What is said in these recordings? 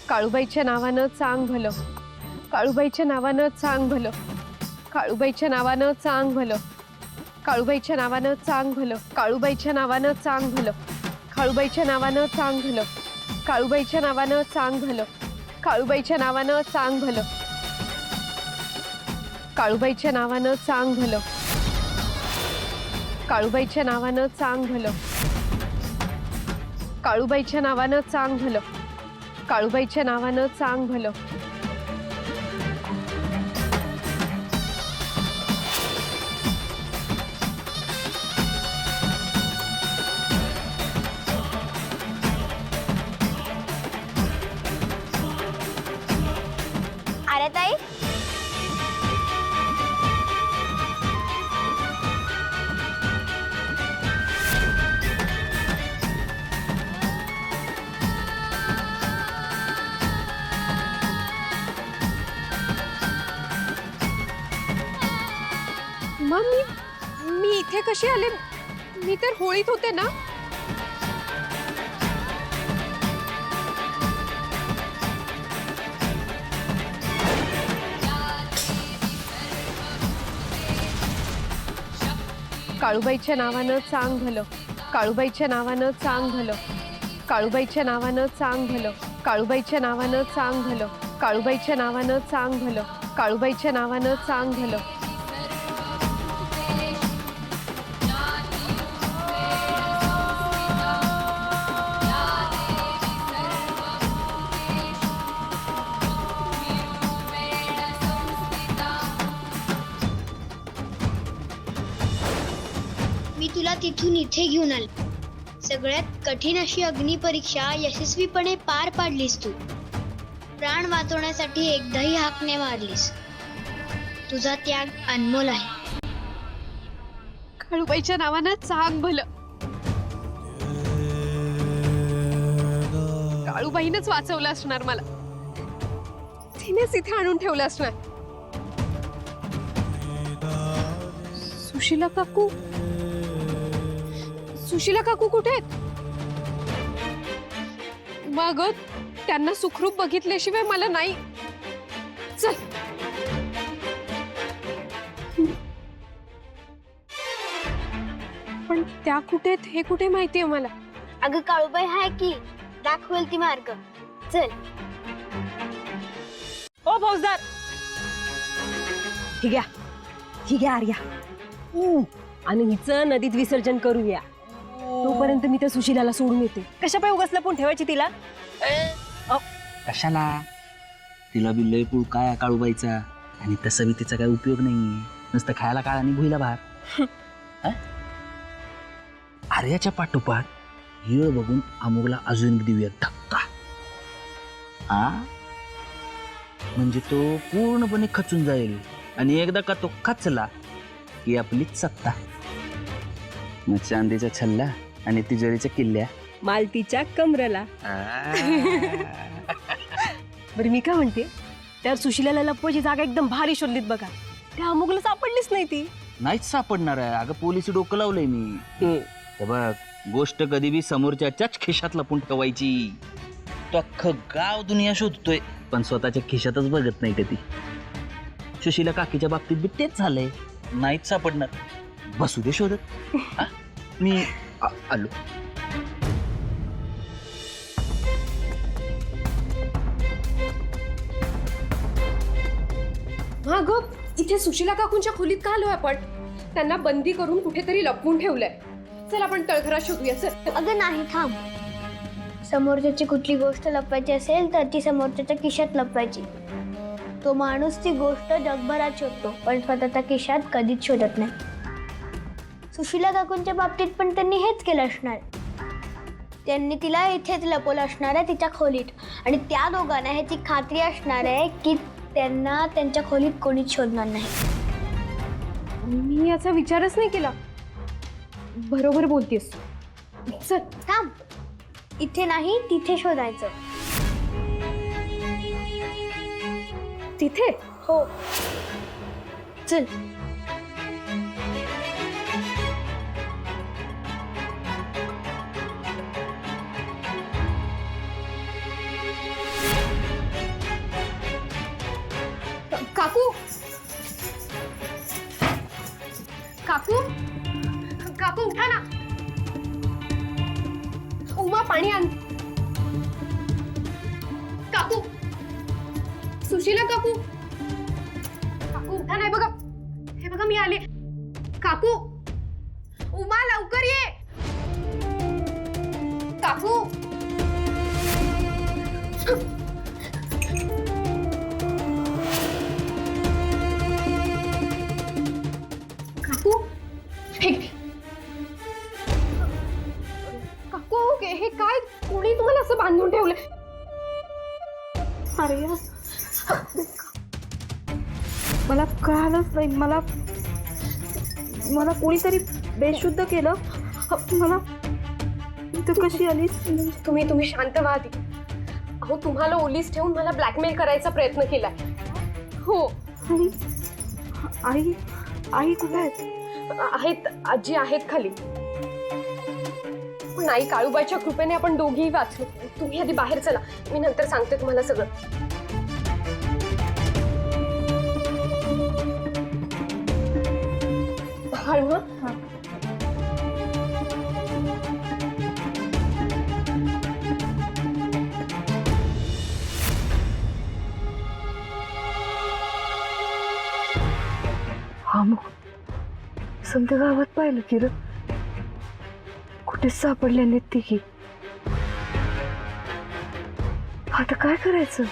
काळूबाईच्या नावानं चांग भलं, काळूबाईच्या नावानं चांग भलं, काळूबाईच्या नावानं चांग भलं, काळूबाईच्या नावानं चांग भलं, काळूबाईच्या नावानं चांग भलं, काळूबाईच्या नावानं चांग भलं, काळूबाईच्या नावानं चांग भलं, काळूबाईच्या नावानं चांग भलं, काळूबाईच्या नावानं चांग भलं, काळूबाईच्या नावानं चांग भलं, काळूबाईच्या नावानं चांग भलं, काळूबाईच्या नावानं चांग भलं. अरे ताई, मग मी इथे कशी आले? मी तर होळीत होते ना. काळूबाईच्या नावानं चांग भलं, काळूबाईच्या नावानं चांग भलं, काळूबाईच्या नावानं चांग भलं, काळूबाईच्या नावानं चांग भलं, काळूबाईच्या नावानं चांग भलं, काळूबाईच्या नावानं चांग भलं. मी तुला तिथून इथे घेऊन आले. सगळ्यात कठीण अशी अग्निपरीक्षा यशस्वीपणे पार पाडलीस तू. प्राण वाचवण्यासाठी एकदाही हाक नाही मारलीस. तुझा त्याग अनमोल आहे. काळूबाईच्या नावानं चांग भलं. काळूबाईनंच वाचवलं असणार मला. तिनेच इथे आणून ठेवलं असणार. सुशीला काकू, सुशीला काकू कुठे आहेत? मग त्यांना सुखरूप बघितल्याशिवाय मला नाही. चल. पण त्या कुठे आहेत हे कुठे माहितीये मला? अगं काळूबाई आहे की, दाखवेल ती मार्ग. चल. ओ फौजदार, ही घ्या आर्या. आणि हिचं नदीत विसर्जन करूया. तोपर्यंत मी त्या सुशीलाला सोडून येते. कशा पाय उगाच लपून ठेवायची तिला? कशाला? तिला बी लय पुळ काय काळूबाईचा, आणि तसं बी तिचा काय उपयोग नाहीये. नुसतं खायला काळ आणि भुईला भार. आर्याच्या पाठोपाठ हिळ बघून अमोगला अजून देऊया धक्का. म्हणजे तो पूर्णपणे खचून जाईल, आणि एकदा का तो खचला की आपलीच सत्ता. मग चांदीच्या छल्ल्या आणि तिजोरीच्या किल्ल्या मालतीच्या कमरला. बरं मी काय म्हणते, त्या सुशीलाला लपवायची जागा एकदम भारी शोधलीत बघा. त्या अमुकला सापडलीच नाही ती. नाहीच सापडणार आहे. अगं पोलिस डोकं लावलंय मी. हे बघ, गोष्ट कधी बी समोरच्याच खिशात लपून ठेवायची. तो अख्खं गाव दुनिया शोधतोय, पण स्वतःच्या खिशातच बघत नाही कधी. सुशीला काकीच्या बाबतीत बी तेच झालंय. नाहीच सापडणार. बसू दे शोधत. मी आलो. मग इथे सुशीला काकूंच्या खोलीत का आलोय आपण? त्यांना बंदी करून कुठेतरी लपवून ठेवलंय. चल आपण तळघरात शोधूया. चल. अगं नाही, थांब. समोरच्याची कुठली गोष्ट लपवायची असेल तर ती समोरच्याच्या खिशात लपवायची. तो माणूस ती गोष्ट जगभरात शोधतो, पण स्वतःच्या खिशात कधीच शोधत नाही. सुशीला काकूंच्या बाबतीत पण त्यांनी हेच केलं असणार. त्यांनी तिला इथेच लपवलं असणार आहे, तिच्या खोलीत. आणि त्या दोघांना ह्याची खात्री असणार आहे की त्यांना त्यांच्या खोलीत कोणीच शोधणार नाही. मी याचा विचारच नाही केला. बरोबर बोलतेस. चल. थांब. इथे नाही, तिथे शोधायचं. तिथे? हो. चल. पाणी आण. काकू, सुशीला काकू, काकू उठा नाही बघा. हे बघा मी आले. काकू, उमा लवकर ये. काकू, काकू, काकू हे काय, कोणी तुम्हाला असं बांधून ठेवलंय? आर्या, मला कळालंच नाही. मला मला कोणीतरी बेशुद्ध केलं. मला तू कशी आलीस? तुम्ही शांत व्हा आधी. अहो तुम्हाला ओलीस ठेवून मला ब्लॅकमेल करायचा प्रयत्न केलाय. हो. आणि आई आई कुठे आहेत? आहेत, आजी आहेत खाली. पण आई, काळूबाईच्या कृपेने आपण दोघीही वाचलो. तुम्ही आधी बाहेर चला, मी नंतर सांगते तुम्हाला सगळं. हळू हं. हा मग समजा गावात पाहिलं की र कुठेच सापडल्या नाहीत तिघी. आता काय करायचं?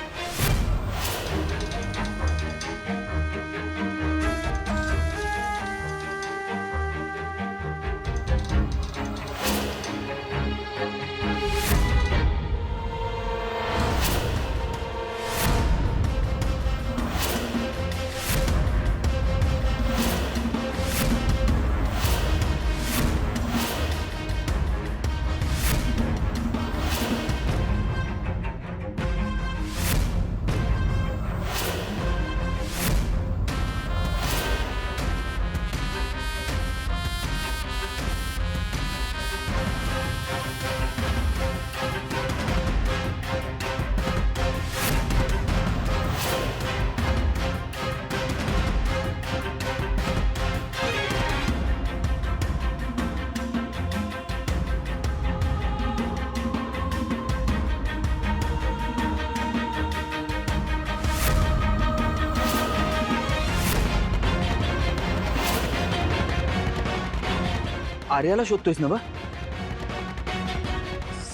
आर्याला शोधतोयस ना बा?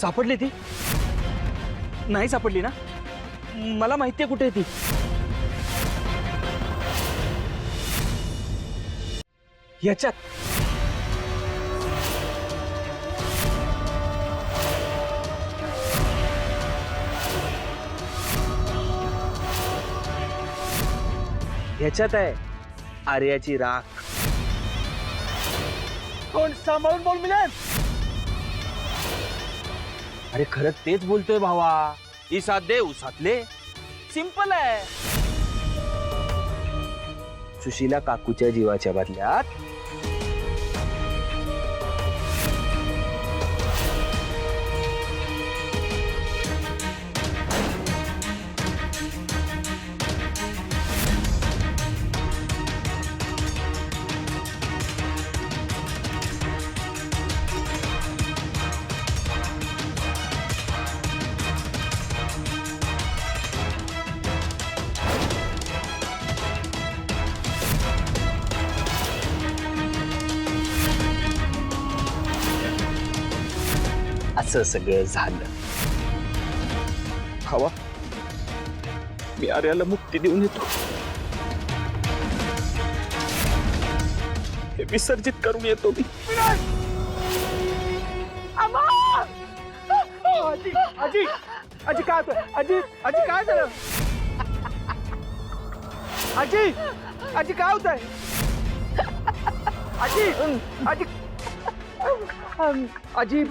सापडली ती? नाही सापडली ना? मला माहितीये कुठे आहे ती. याच्यात. ह्याच्यात आहे आर्याची राख. कोण सांभाळून बोल मिलन. अरे खरंच तेच बोलतोय भावा. इसात दे उसातले. सिंपल आहे. सुशीला काकूच्या जीवाच्या बदल्यात असं सगळं झालं. हवा, मी आर्याला मुक्ती देऊन येतो. हे विसर्जित करून येतो मी. आजी आजी आजी काय होतं? आजी आजी काय झालं? आजी आजी काय होत आहे? आजी आजी आजी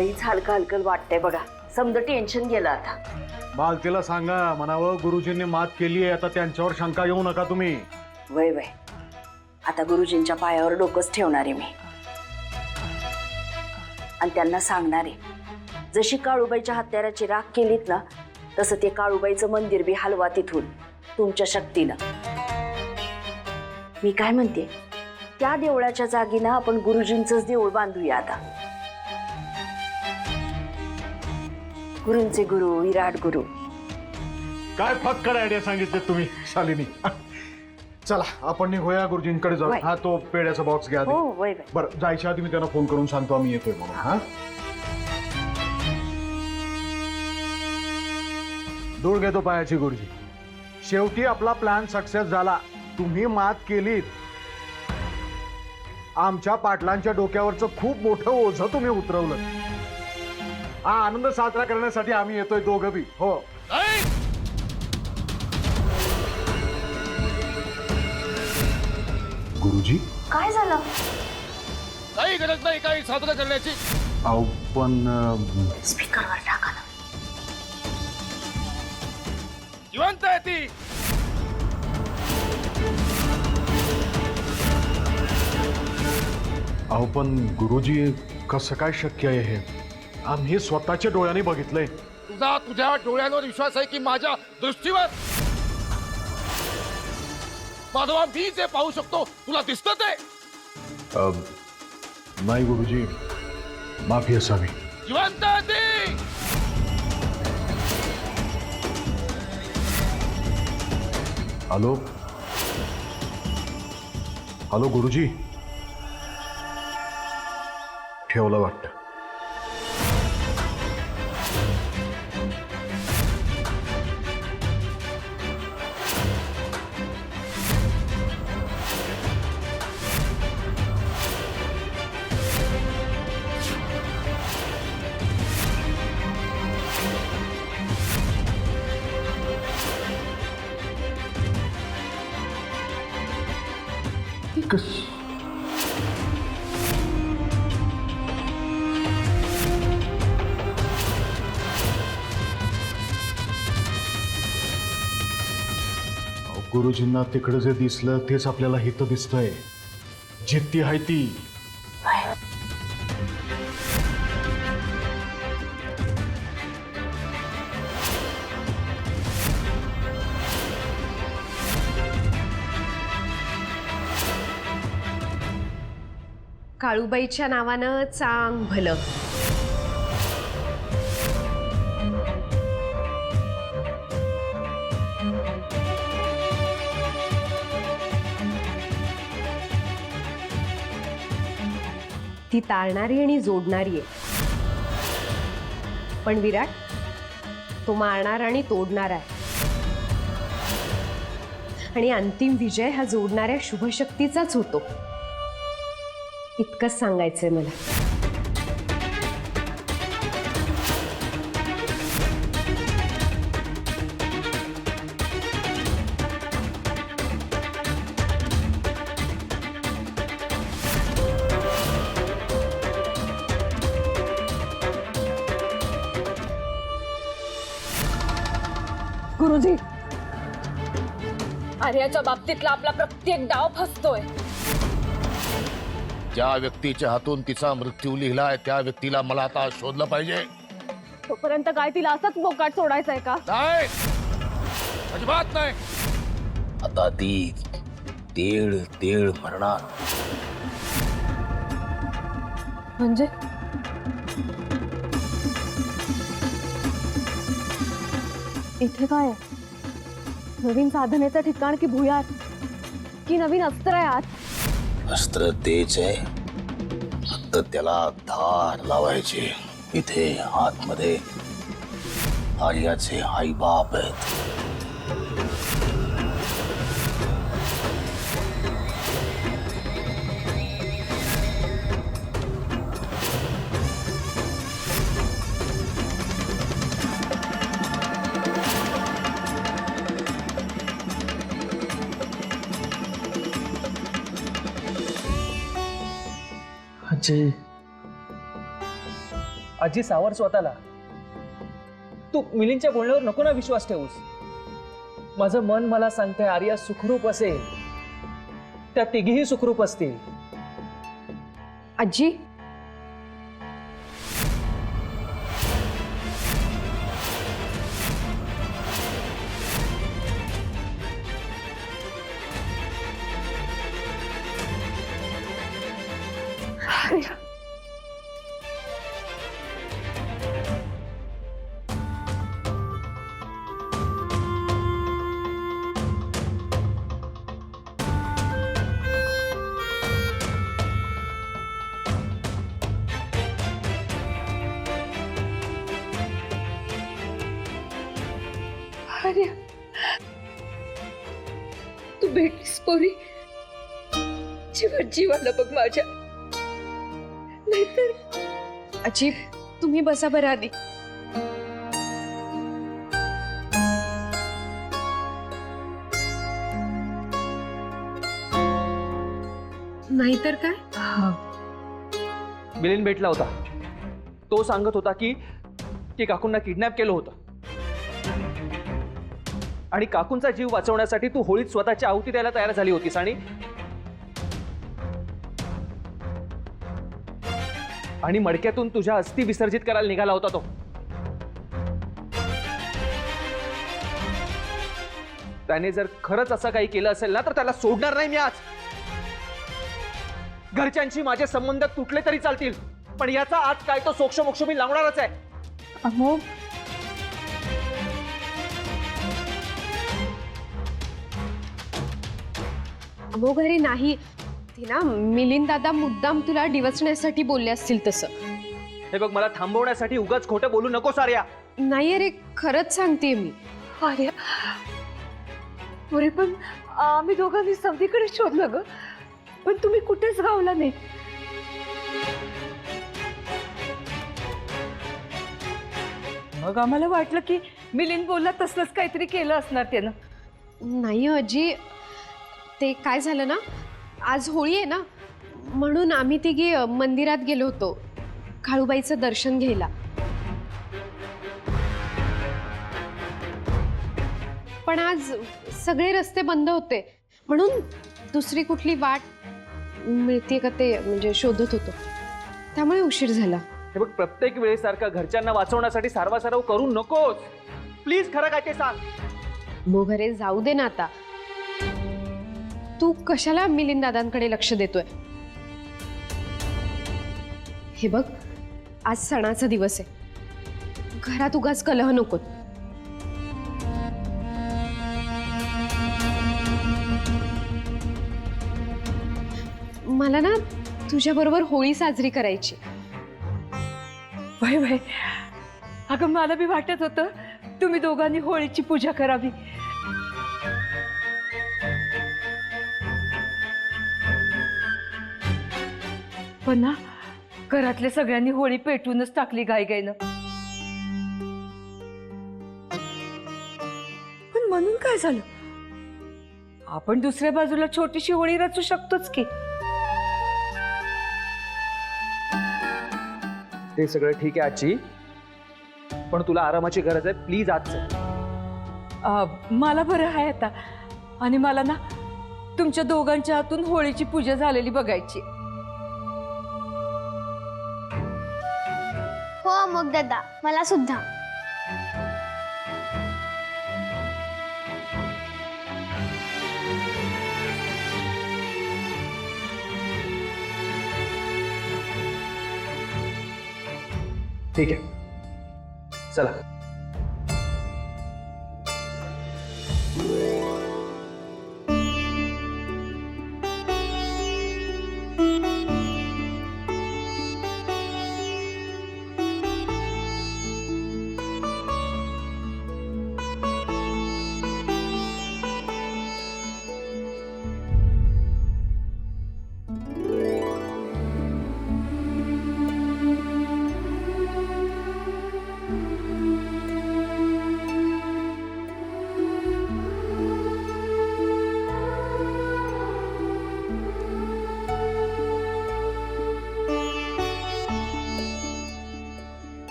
लईच हलकं हलकं वाटतंय बघा. समजा टेन्शन गेलं आता. मालतीला सांगा म्हणावं गुरुजींनी मात केली आहे, आता त्यांच्यावर शंका घेऊ नका तुम्ही. वय वय, आता गुरुजींच्या पायावर डोकंच ठेवणार आहे मी आणि त्यांना सांगणार आहे, जशी काळूबाईच्या हत्याराची राख केलीत ना, तसं ते काळूबाईचं मंदिर बी हलवा तिथून तुमच्या शक्तीनं. मी काय म्हणते, त्या देवळाच्या जागी ना आपण गुरुजींचंच देऊळ बांधूया आता. गुरूंचे गुरु, विराट गुरु. काय फक्कड आयडिया सांगितले तुम्ही शालिनी. चला आपण निघूया गुरुजींकडे जाऊ. वय. हा तो पेड्याचा बॉक्स घ्या आधी. हो वय वय. बरं जायच्या आधी मी त्यांना फोन करून सांगतो आम्ही येतोय म्हणून. हा धूळ घेतो पायाची गुरुजी. शेवटी आपला प्लॅन सक्सेस झाला. तुम्ही मात केलीत. आमच्या पाटलांच्या डोक्यावरचं खूप मोठं ओझं तुम्ही उतरवलं. हा आनंद साजरा करण्यासाठी आम्ही येतोय दोघं बी. हो गुरुजी. काय झालं? काही गरज नाही काही साजरा करण्याची. अहो पण स्पीकरवर टाका ना. जिवंत आहे ती. अहो पण गुरुजी कसं काय शक्य आहे हे? आम्ही स्वतःच्या डोळ्यांनी बघितलंय. तुझा तुझ्या डोळ्यांवर विश्वास आहे की माझ्या दृष्टीवर? माधवा, मी जे पाहू शकतो तुला दिसतं ते? नाही गुरुजी, माफी असावी. जिवंत आहे ती. हॅलो हॅलो गुरुजी. ठेवलं वाटतं. गुरुजींना तिकडे जे दिसलं तेच आपल्याला इथं दिसतंय. जिद्दी आहे ती. काळूबाईच्या नावानं चांग भलं. ती तारणारी आणि जोडणारी आहे, पण विराट तो मारणार आणि तोडणार आहे. आणि अंतिम विजय हा जोडणाऱ्या शुभशक्तीचाच होतो. इतकंच सांगायचंय मला. गुरुजी, आर्याच्या बाबतीतला आपला प्रत्येक डाव फसतोय. ज्या व्यक्तीच्या हातून तिचा मृत्यू लिहिलाय त्या व्यक्तीला मला आता शोधलं पाहिजे. तोपर्यंत काय तिला असंच मोकाट सोडायचंय का? नाही, अजिबात नाही. आता ती तेळ तेळ मरणार. म्हणजे इथे काय आहे? नवीन साधनेचं ठिकाण की भुयार की नवीन अस्त्र आहे आत? अस्त्र तेच आहे, फक्त त्याला धार लावायची. इथे आतमध्ये आर्याचे आई बाप आहेत. आजी सावर स्वतःला. तू मिलिंदच्या बोलण्यावर नको ना विश्वास ठेवूस. माझं मन मला सांगते आर्या सुखरूप असेल, त्या तिघीही सुखरूप असतील. आजी, आर्या, आर्या, तू भेटलीस पोरी. जीवात जीव आला बघ माझ्या. नाहीतर आजी तुम्ही बसा बरं आधी. नाहीतर काय? मिलिंद भेटला होता. तो सांगत होता की काकूंना किडनॅप केलं होतं आणि काकूंचा जीव वाचवण्यासाठी तू होळीत स्वतःची आहुती द्यायला तयार झाली होतीस. आणि मडक्यातून तुझ्या अस्थी विसर्जित करायला निघाला होता तो. त्याने जर खरंच असं काही केलं असेल ना तर त्याला सोडणार नाही मी आज. घरच्यांशी माझे संबंध तुटले तरी चालतील, पण याचा आज काय तो सोक्षमोक्ष मी लावणारच आहे. अमोघ, अमो घरी नाही. ती ना मिलिंद दादा मुद्दाम तुला डिवचण्यासाठी बोलले असतील तसं. हे बघ, मला थांबवण्यासाठी उगाच खोटं बोलू नको सार्या. नाही अरे, खरंच सांगते मी. आर्या, पुरे पण आम्ही दोघांनी सगळीकडे शोधलं ग, पण तुम्ही कुठेच गावला नाही. मग आम्हाला वाटलं की मिलिंद बोलला तसलंच काहीतरी केलं असणार त्यानं. नाही आजी, ते काय झालं ना, आज होळी आहे ना, म्हणून आम्ही तिघी मंदिरात गेलो होतो काळूबाईचं दर्शन घ्यायला. पण आज सगळे रस्ते बंद होते, म्हणून दुसरी कुठली वाट मिळते का ते म्हणजे शोधत होतो, त्यामुळे उशीर झाला. हे बघ, प्रत्येक वेळेसारखं घरच्यांना वाचवण्यासाठी सारवासारव करू नकोस प्लीज. खरं काय ते सांग. मोघरे जाऊ दे ना आता. तू कशाला मिलिंद दादांकडे लक्ष देतोय? हे बघ, आज सणाचा दिवस आहे, घरात उगाच कलह नको. मला ना तुझ्या बरोबर होळी साजरी करायची. वय वय, अगं मला बी वाटत होतं तुम्ही दोघांनी होळीची पूजा करावी. पण ना, घरातल्या सगळ्यांनी होळी पेटूनच टाकली घाईघाईनं. पण म्हणून काय झालं? आपण दुसऱ्या बाजूला छोटीशी होळी रचू शकतोच की. ते सगळं ठीक आहे आजी, पण तुला आरामाची गरज आहे. प्लीज आज चल. मला बरं आहे आता, आणि मला ना तुमच्या दोघांच्या हातून होळीची पूजा झालेली बघायची. हो मग दादा, मला सुद्धा. ठीक आहे, चला.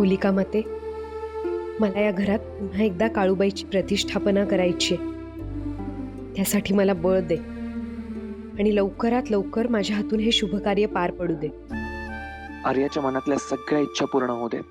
कुलिका माते, मला या घरात पुन्हा एकदा काळूबाईची प्रतिष्ठापना करायची आहे. त्यासाठी मला बळ दे आणि लवकरात लवकर माझ्या हातून हे शुभ कार्य पार पडू दे. आर्याच्या मनातल्या सगळ्या इच्छा पूर्ण होऊ दे.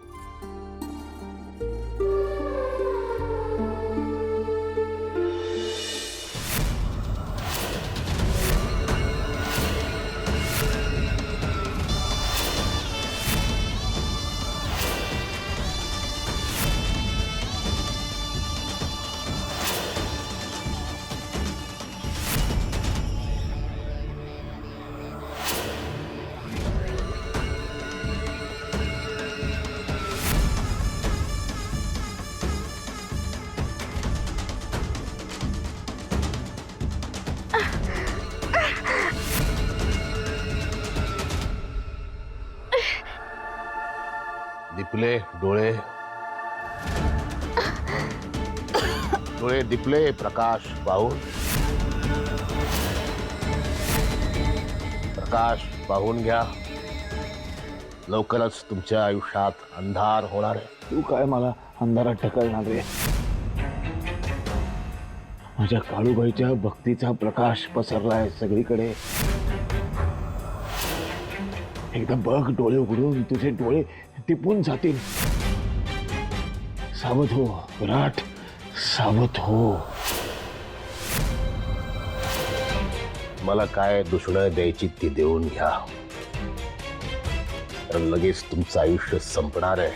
दिपले डोळे, डोळे दिपले, प्रकाश पाहून, प्रकाश पाहून घ्या. लवकरच तुमच्या आयुष्यात अंधार होणार आहे. तू काय मला अंधारात ढकलणार रे? माझ्या काळूबाईच्या भक्तीचा प्रकाश पसरलाय सगळीकडे. एकदा बघ, डोळे उघडून तुझे डोळे टिपून जातील. सावध हो विराट, सावध हो. मला काय दुष्ण द्यायची ती देऊन घ्या, तर लगेच तुमचं आयुष्य संपणार आहे.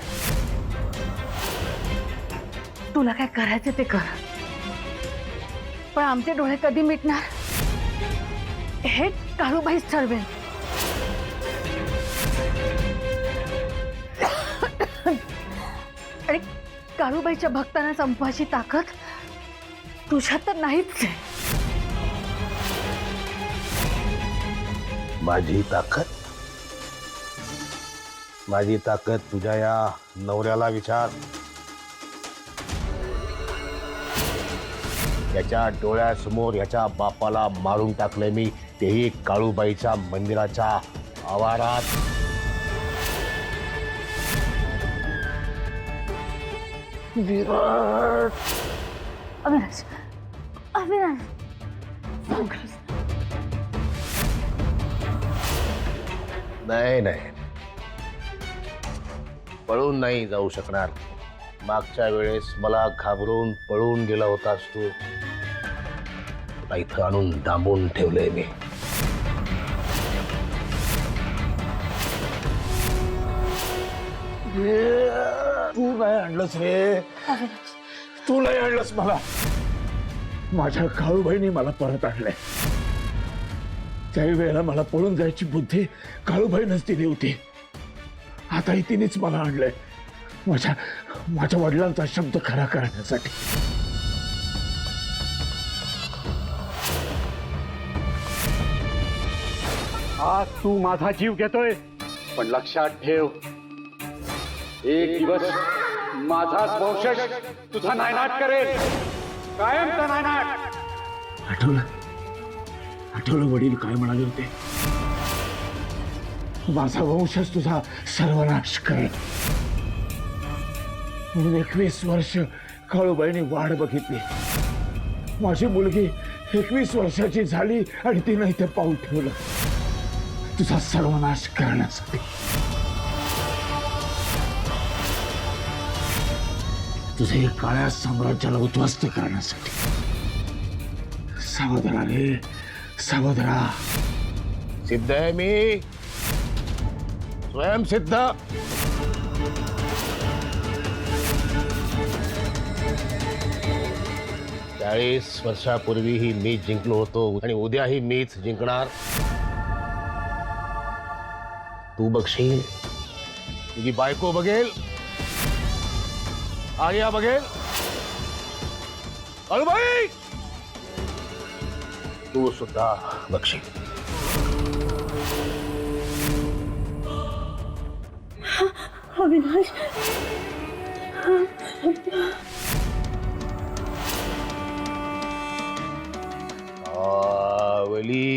तुला काय करायचं ते कर, पण आमचे डोळे कधी मिटणार हे काळूबाईच ठरवेल. आणि काळूबाईच्या भक्तांना संपवायची ताकद तुझ्यात तर नाहीच आहे. माझी ताकद तुझ्या या नवऱ्याला विचार. याच्या डोळ्यासमोर याच्या बापाला मारून टाकले मी, तेही काळूबाईच्या मंदिराच्या आवारात. विराट, अविनाश, अविनाश, नाही, पळून नाही जाऊ शकणार. मागच्या वेळेस मला घाबरून पळून गेला होतास तू. तुला इथं आणून डांबून ठेवलंय मी. तू नाही आणलंस रे, तू नाही आणलंस मला. माझ्या काळूबाईने मला परत आणलंय. त्याही वेळेला मला पळून जायची बुद्धी काळूबाईनंच दिली होती. आताही तिनेच मला आणलंय माझ्या वडिलांचा शब्द खरा करण्यासाठी. आज तू माझा जीव घेतोय, पण लक्षात ठेव, एक दिवस माझाच वंशज तुझा नायनाट करेल, कायमचा नायनाट. आठवलं वडील काय म्हणाले होते? माझा वंशच तुझा सर्वनाश करेल. म्हणून 21 वर्ष काळूबाईने वाट बघितली. माझी मुलगी 21 वर्षाची झाली आणि तिनं इथे पाऊल ठेवलं तुझा सर्वनाश करण्यासाठी, तुझे काळ्या साम्राज्याला उद्ध्वस्त करण्यासाठी. सावध राहा रे, सावध राहा. सिद्ध आहे मी, स्वयंसिद्ध. 40 वर्षापूर्वीही मी जिंकलो होतो आणि उद्याही मीच जिंकणार. तू बघशील, तुझी बायको बघेल, आर्या बघेल, काळूबाई तू सुद्धा बघशील. अविनाश, सावली,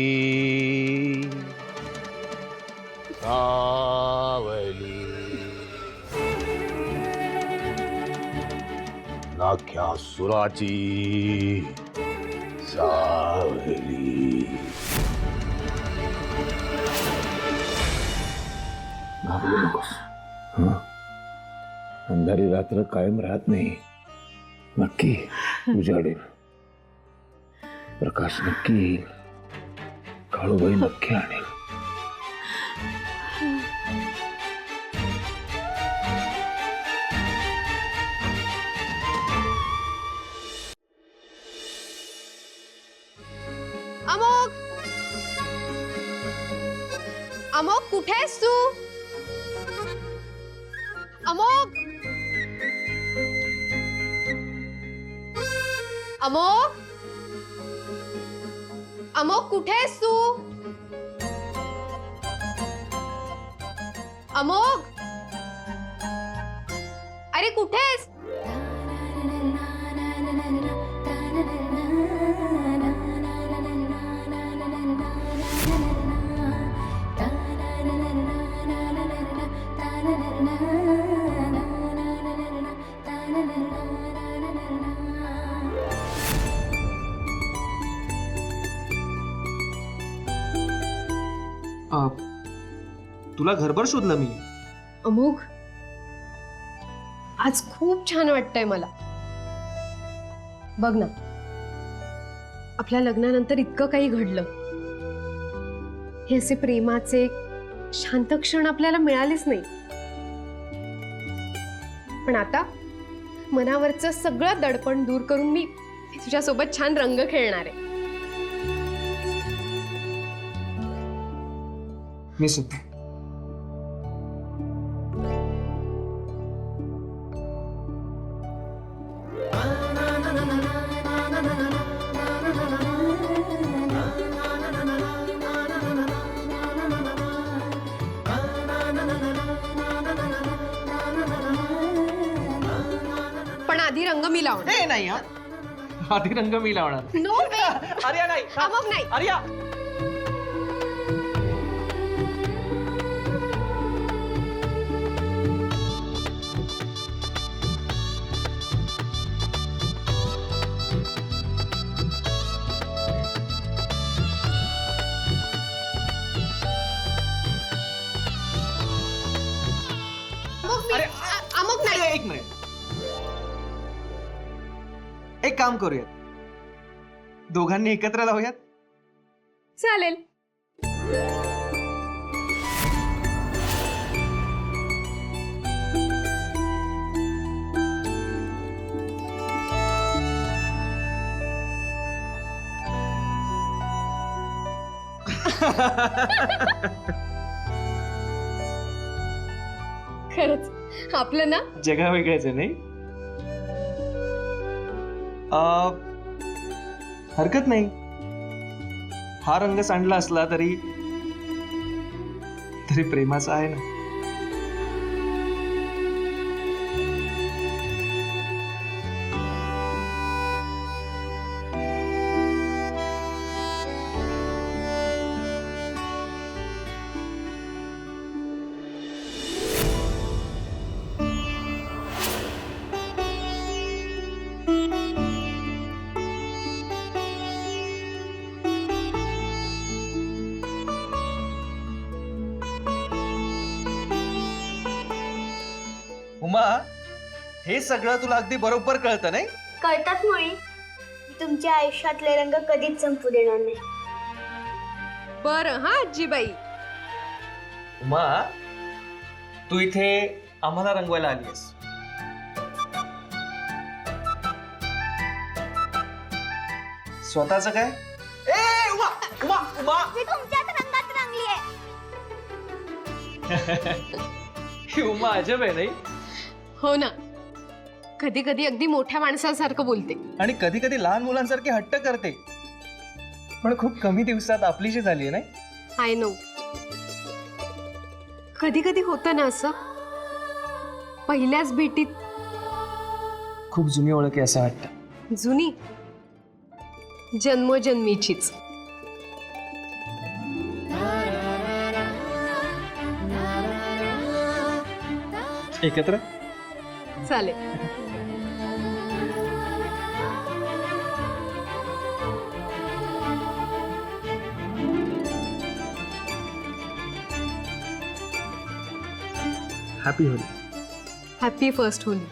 सावली. अख्ख्या सुराची सावली. घाबरू नकोस. हं? अंधारी रात्र कायम राहत नाही. नक्की उजाडेल. प्रकाश नक्की येईल. काळूबाई नक्की आणेल. अमोक, अमोक कुठे आहेस तू? अमोक, अमोक, अमोक कुठे आहेस तू? अमोक, अरे कुठे आहेस? तुला घरभर शोधलं मी. अमोघ, आज खूप छान वाटतंय मला. बघ ना, आपल्या लग्नानंतर इतकं काही घडलं. हे असे प्रेमाचे शांत क्षण आपल्याला मिळालेच नाही. पण आता मनावरचं सगळं दडपण दूर करून मी तुझ्यासोबत छान रंग खेळणार आहे. मी सुद्धा. पण आधी रंग मी लावणार. हे नाही, हा आधी रंग मी लावणार. नो वे. आर्या नाही. अमोघ नाही. आर्या. अमोघ नाही. एक मिनिट. एक काम करूयात, दोघांनी एकत्र लावूयात. चालेल. खरंच आपलं ना जगा वेगळ्याच आहे नाही. हरकत नाही, हा रंग सांडला असला तरी प्रेमाचा आहे ना. उमा, हे सगळं तुला अगदी बरोबर कळतं नाही? कळतात मुळी. तुमच्या आयुष्यातले रंग कधीच संपू देणार नाही. बरं हा आजीबाई. उमा, तू इथे आम्हाला रंगवायला आलीस. स्वतःच काय? ए उमा, उमा, उमा. मी तुमच्याच रंगात रंगली आहे. ही उमा अजब आहे नाही? हो ना, कधी कधी अगदी मोठ्या माणसासारखं बोलते. आणि कधी कधी लहान मुलांसारखी हट्ट करते. पण खूप कमी दिवसात आपलीशी झाली नाही? I know. कधी कधी होतं ना असं, पहिल्याच भेटीत. खूप जुनी ओळख आहे असं वाटतं. जुनी, जन्मोजन्मीचीच. एकत्र चालेल. Happy Holy. Happy first Holy.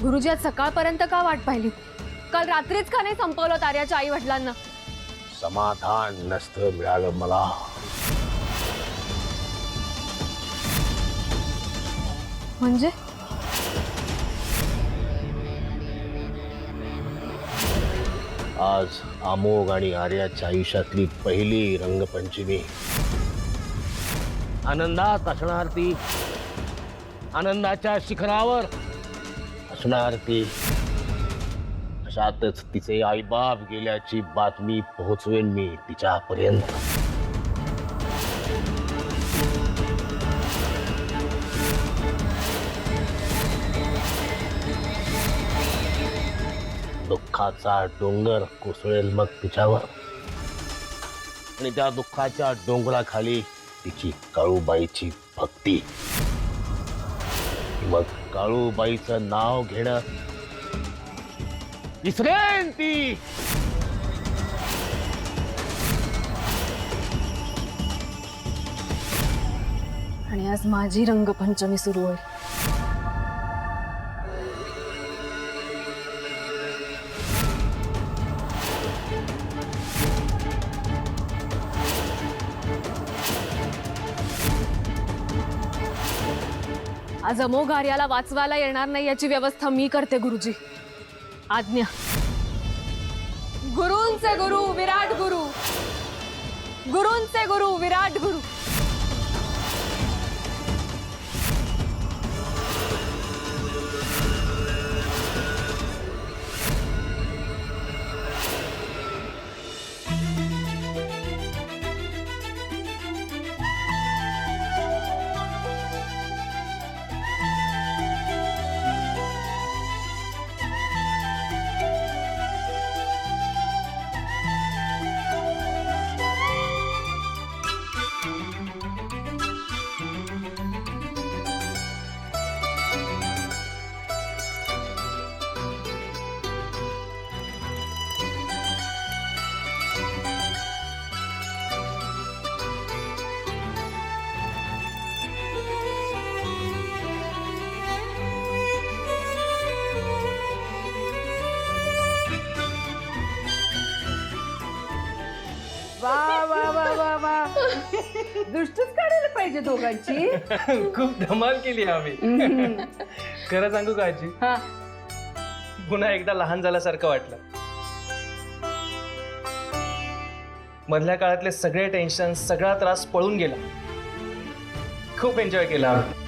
गुरुजी आज सकाळपर्यंत का वाट पाहिली? काल रात्रीच का नाही संपवलं आर्याच्या आई वडिलांना? समाधान नसतं मिळालं मला. म्हणजे आज अमोघ आणि आर्याच्या आयुष्यातली पहिली रंगपंचमी. आनंदात असणार ती, आनंदाच्या शिखरावर असणार ती. अशातच तिचे आईबाप गेल्याची बातमी पोहोचवेन मी तिच्यापर्यंत. दुःखाचा डोंगर कोसळेल मग तिच्यावर, आणि त्या दुःखाच्या डोंगराखाली तिची काळूबाईची भक्ती. मग काळूबाईचं नाव घेणं विसरेन ती. आणि आज माझी रंगपंचमी सुरू होईल. आज अमोघ आर्याला वाचवायला येणार नाही याची व्यवस्था मी करते गुरुजी. आज्ञा. गुरूंचे गुरु विराट गुरु, गुरूंचे गुरु विराट गुरु. वा वा वा वा वा, दृष्टच काढायला पाहिजे दोघांची. खूप धमाल केली आम्ही. खरं सांगू का आजी, हा, पुन्हा एकदा लहान झाल्यासारखं वाटलं. मधल्या काळातले सगळे टेन्शन, सगळा त्रास पळून गेला. खूप एन्जॉय केला आम्ही.